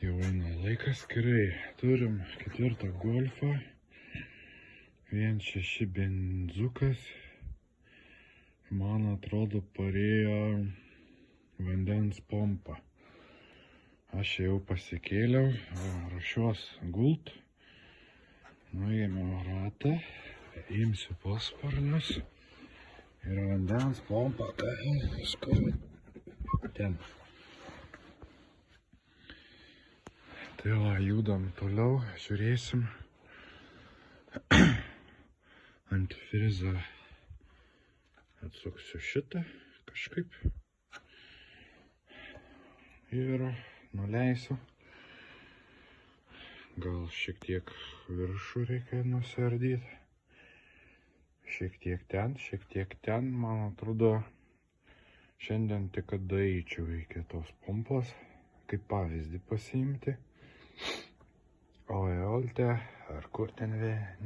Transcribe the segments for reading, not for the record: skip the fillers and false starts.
Jau eina laikas, gerai. Turim 4 golfą, 1.6 benzukas. Man atrodo, parėjo vandens pompa. Aš jau pasikėliau, ruošiuos gult. Nuėmiau ratą, imsiu pasparnius ir vandens pompa, kažkur ten. Tai va, judam toliau, žiūrėsim. Antifrizą atsuksiu šitą kažkaip ir nuleisiu. Gal šiek tiek viršų reikia nusiardyti. Šiek tiek ten. Man atrodo, šiandien tik kada eičiau iki tos pompos, kaip pavyzdį pasiimti. O Eolte, ar kur ten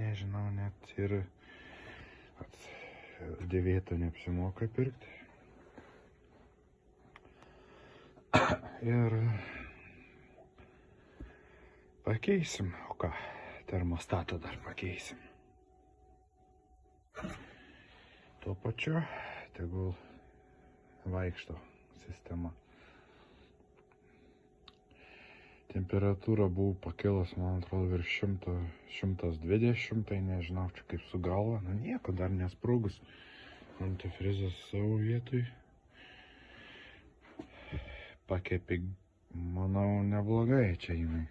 nežinau net, ir dėvėto neapsimoka pirkti. Ir pakeisim, o ką, termostatą dar pakeisim. Tuo pačiu, tegul vaikšto sistema. Temperatūra buvo pakilus, man atrodo, virš 120, tai nežinau, čia kaip su galva. Nu nieko, dar nesprūgus. Antifrizas savo vietoj. Pakepė, manau, neblogai čia jinai.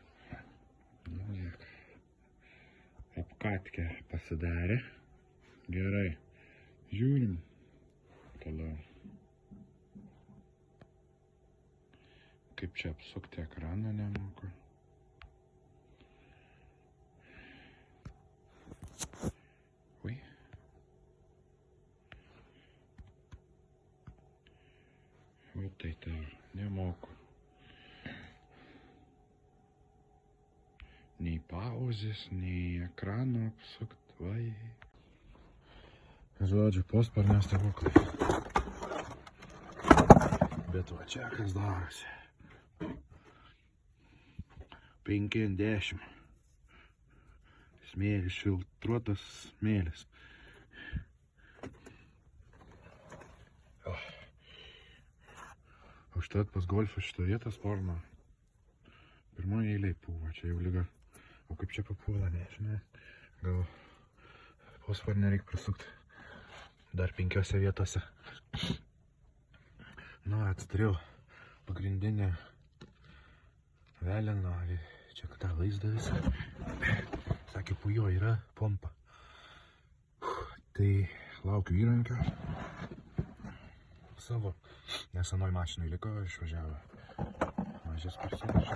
Kaip katkė pasidarė. Gerai. Žiūrim. Toliau. Kaip čia apsukti ekraną nemoku. Ui. O tai tau, nemoku. Nei pauzės, nei ekrano apsukt, vai. Žodžiu, posparnio stebuklai. Bet va čia kas darosi. 50. Smėlis, filtruotas smėlis. Užtat pas golfą šitą vietą sparną. Pirmoje eilėje pūva, čia jau lyga. O kaip čia papuola, nežinau. Gal posparnę reikia prasukti dar 5 vietose. Nu, atsidariau pagrindinę veleną. Čia kada vaizdą visą. Sakė, po jo yra pompa. Tai laukiu įrankio. Savo nesenoj mašinai liko, išvažiavo. Mažės parsivežė.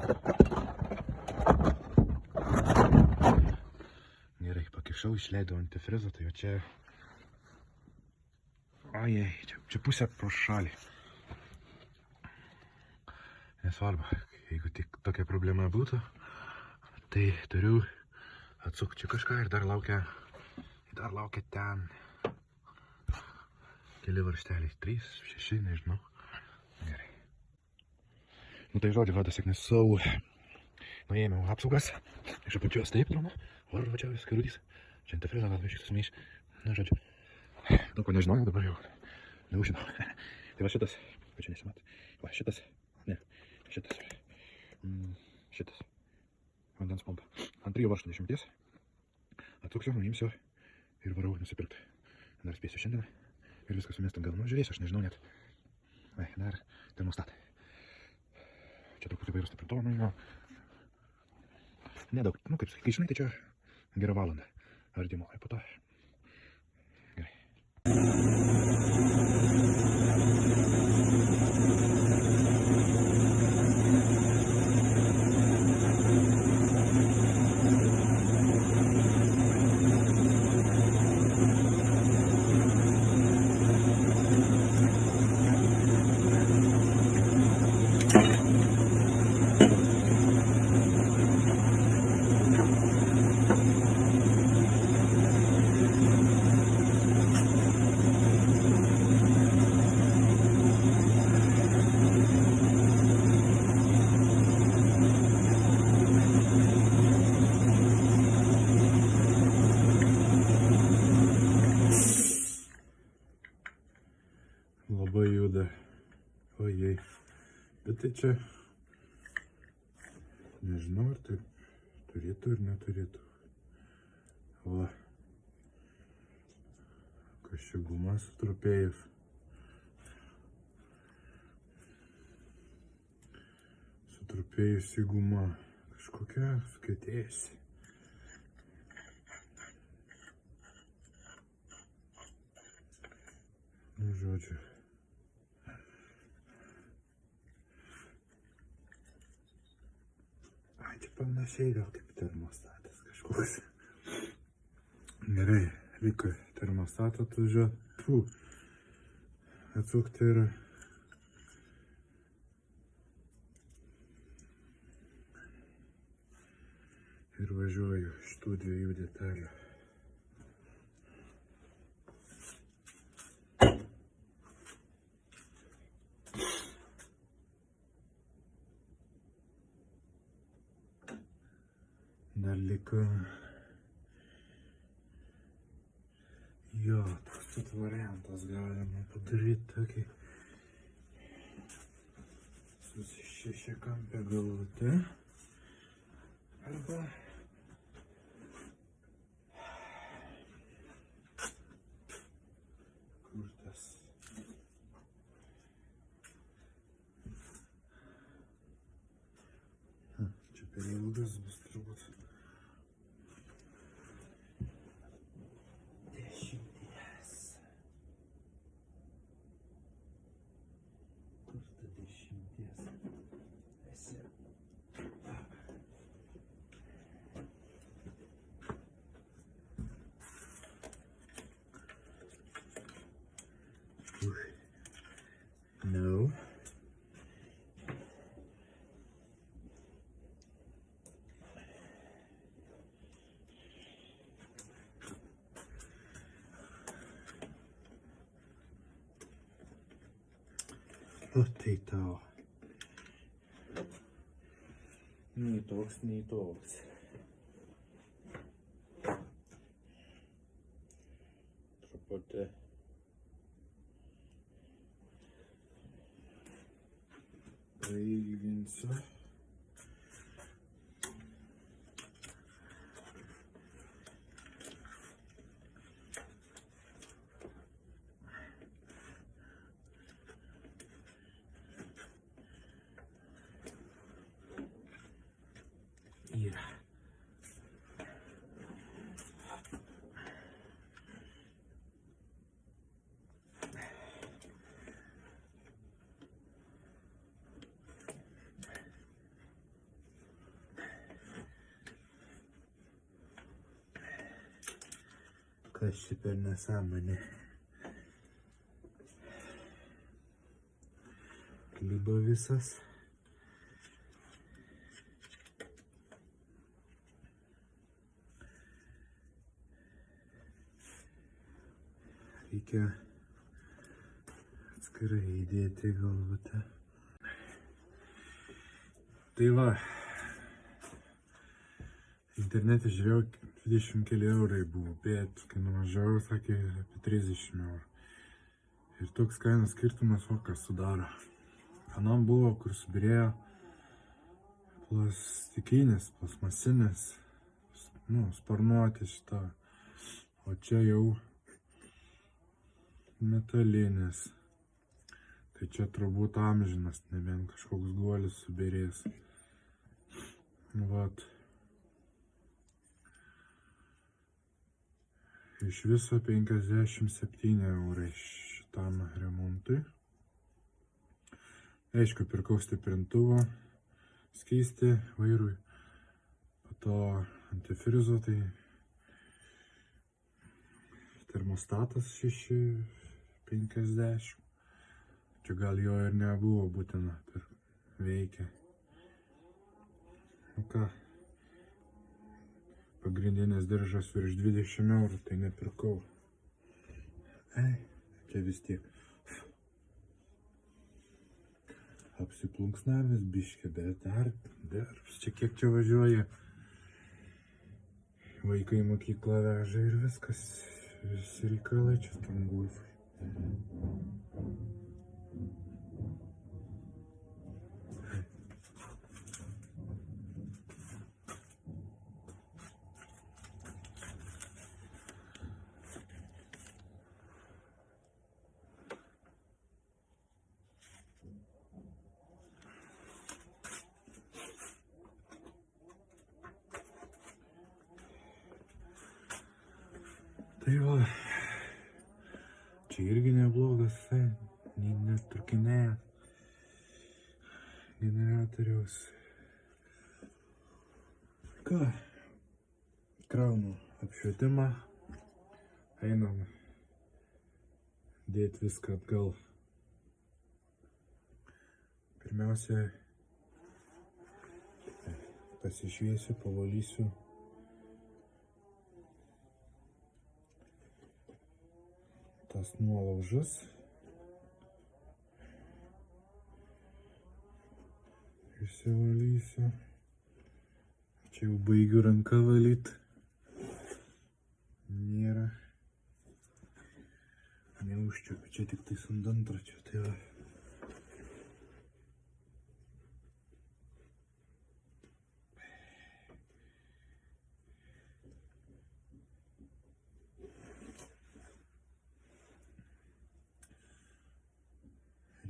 Gerai, pakišau, išleidau antifrizą, tai jau čia... Ajai, čia pusė pro šalį. Nesvarbu, jeigu tik tokia problema būtų, tai turiu atsukti kažką ir dar laukia ten keli varšteliai, 3, 6, nežinau. Gerai. Nu tai žodžiu, vadas sėkmės savo. Nuėmiau apsaugas, iš apačios taip, trumą, varva čia skirudys. Čia antifrizą, gal šitas maiš. Nu žodžiu, daug ko nežinojau, dabar jau neužinau. Tai va šitas, kad čia nesimat. Va šitas, ne, šitas. Vandens pompa. Ant 3 varžtų 10. Atsuksiu, nuimsiu ir varau nusipirkti. Dar spėsiu šiandien. Ir viskas sumestam gal. Nu, žiūrėsiu, aš nežinau net. Vai, dar termostatą. Čia truputį vairus stiprintuvo, nu, nedaug. Nu, kaip sakai, kai žinai, tai čia gerą valandą. Ardymo, ir po to. Gerai. Ojei. Bet tai čia, nežinau, ar tai turėtų ir neturėtų. Va. Kas čia guma sutrupėjus. Sutrupėjusi guma. Kažkokia sukietėjusi. Nu, žodžiu. Ai, čia panašiai gal kaip termostatas kažkoks. Gerai, reikia termostatą atvažiuoti. Atsukti ir važiuoju šitų dviejų detalių. Dar liko... Jo, toks variantas galima padaryti tokį su šešiakampė galvute. Arba kur tas? Čia per ilgas bus turbūt. No. O tai tau. Nei toks, nei toks. Truputį. Pailginsiu. Yra. Kas čia per nesąmonė? Klibo visas. Reikia atskirai įdėti galvutę. Tai va, internete žiūrėjau, 20 keli eurai buvo, bet kai nuvažiavau, sakė apie 30 eurų. Ir toks kainos skirtumas, o kas sudaro. Anam buvo, kur subirėjo plastikinis, plasmasinis, nu, sparnuoti šitą. O čia jau metalinis. Tai čia turbūt amžinas, nebent kažkoks guolis subirės. Vat. Iš viso 57 eurai šitam remontui. Aišku, pirkau stiprintuvą skystį vairui. Po to antifrizo, tai termostatas 6,50. Čia gal jo ir nebuvo būtina, veikia. Nu ką, pagrindinės diržas virš 20 eurų, tai nepirkau. Čia vis tiek apsiplunksnavęs biškį, bet dar čia kiek čia važiuoja. Vaikai mokyklą veža ir viskas, visi reikalai čia tam Golfui. Tai va, čia irgi neblogas, netrūkinėjęs generatoriaus. Ką, kraunu apšvietimą, einam dėti viską atgal. Pirmiausia, pasišviesiu, pavalysiu tas nuolaužas. Išsivalysiu. Čia jau baigiu ranką valyti. Nėra. Neužčiuopiu, čia tik tai ant antračio. Tai va.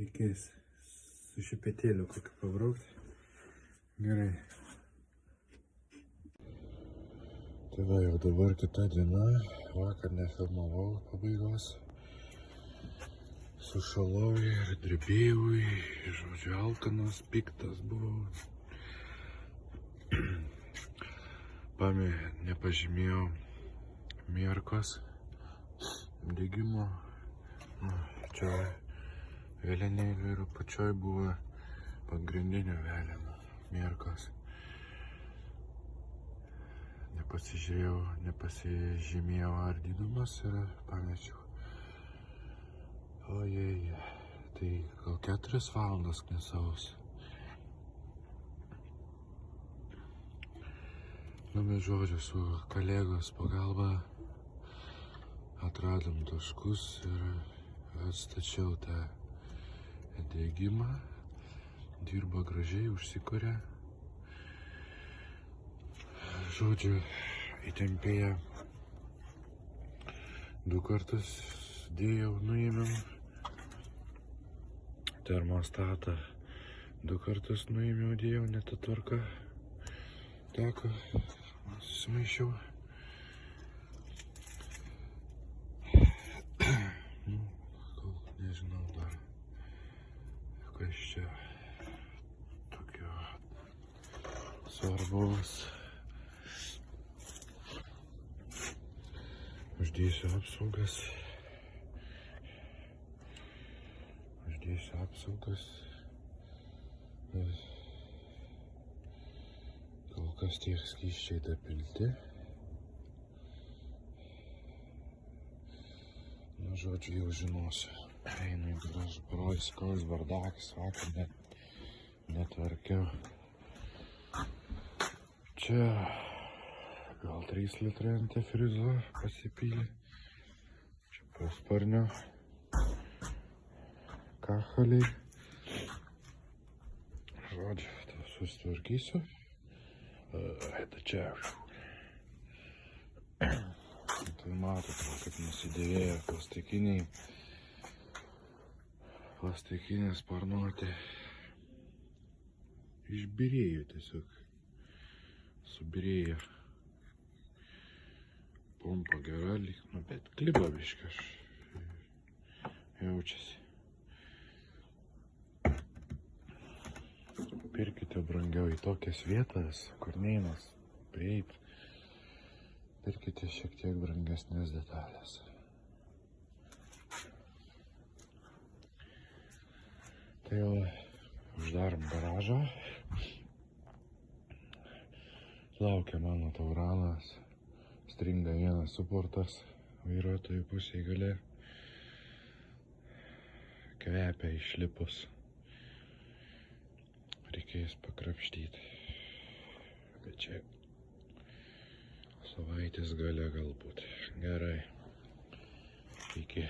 Reikės su šepetėliu kokį pabraukti. Gerai. Tai va, jau dabar kita diena. Vakar nefilmavau pabaigos. Sušalau ir drebėjau, žodžiu, alkanas, piktas buvau. Nepažymėjau mierkos degimo. Čia vėlenėlių ir apačioj buvo pagrindinio vėleno mierkos. Nepasižiūrėjau, nepasižymėjau ardydamas ir pamečiau. Ojei, tai gal 4 valandas knisaus. Nu, bet žodžiu, su kolegos pagalba atradom taškus ir atstačiau tą degimą. Dirba gražiai, užsikuria. Žodžiu, įtempėję 2 kartus dėjau, nuėmiau termostatą. 2 kartus nuėmiau, dėjau, ne ta tvarka. Teko, susimaišiau. Nežinau dar, kas čia tokio svarbaus. Uždėsiu apsaugas. Kol kas tiek skysčiai dapilti. Nu, žodžiu, jau žinosiu. Einu į garažą, parodysiu, koks bardakis, vakar netvarkiau. Čia gal 3 litrai antifrizo pasipylė. Čia pasparnio kachaliai. Žodžiu, tą susitvarkysiu. Tai čia. Tai matote, kaip nusidėvėjo plastikinė sparnuotė. Išbyrėjo tiesiog. Subyrėjo. Pompa gera, bet kliba biškai jaučiasi. Pirkite brangiau į tokias vietas, kur neinas prieit. Pirkite šiek tiek brangesnės detalės. Tai jau uždarom garažą. Laukia mano tauranas. Stringa vienas suportas vairuotojų pusėje gale. Kvepia išlipus. Reikės pakrapštyti. Bet čia savaitės gale galbūt. Gerai. Iki.